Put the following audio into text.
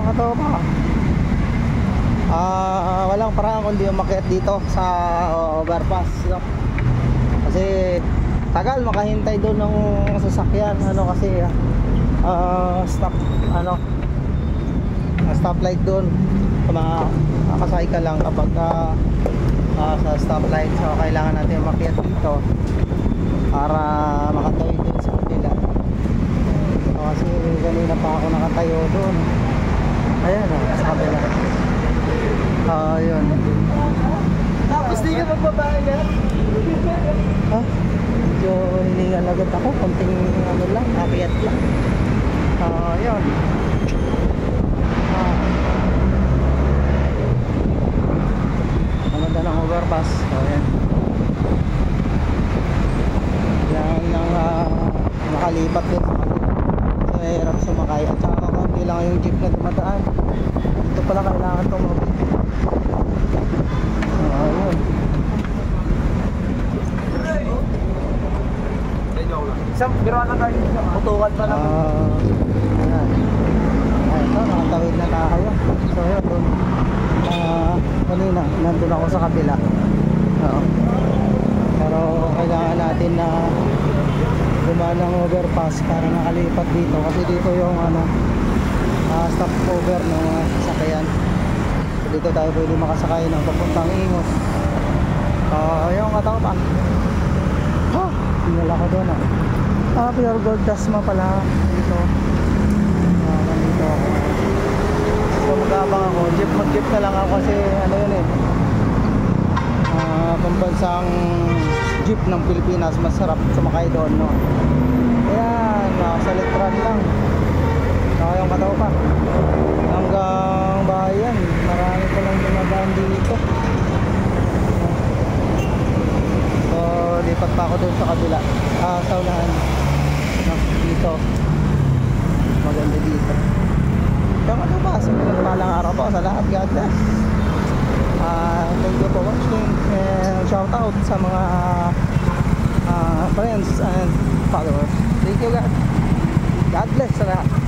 katopa, walang paraan kundi umakyat dito sa overpass, no? Kasi tagal makahintay doon ng sasakyan, ano, kasi stop, ano, stoplight doon. Makasakay ka lang kapag sa stoplight. So kailangan natin umakyat dito para makatawid doon sa kabila. So, kasi kanina pa ako nakatayo doon. Ayan, sa kabila. Yun. Gusto nyo magbabae na? Ha? Medyo hiningan agad ako. Konting ano lang, akyat lang. Yun. Maganda ng overpass. So yan. Yan ang nakalipat din sa kanila. So mahirap sumakay. At saka konti lang yung jeep na dumadaan. Dito pala kailangan tumawid. Yun. Isang biruan lang tayo. Putukan pa lang. Ayan. Ito, nakatawid na tayo. So yun, doon. Kanina, nandun ako sa kabila. Pero kailangan natin na dumaan ng overpass para nakalipat dito. Kasi dito yung stop over ng sasakyan. So dito tayo pwede makasakay ng papuntang Ingos. Yung katopa. Tingala ko doon Pure Gold Dasma pala dito. Nandito ako. So mag-aabang ako. Mag-jeep na lang ako kasi ano yun pambansang jeep ng Pilipinas. Masarap sumakay doon, no? Ayan, sa Letran lang. Yung katopa. Hanggang bayan. Marami pa lang dumadaan dito. So lipat pa ako doon sa kabila. Sa unahan. Dito. Maganda dito. Yung ano ba? Simulan palang araw po sa lahat. God bless. Thank you for watching. And shout out sa mga friends and followers. Thank you God. God bless sa lahat.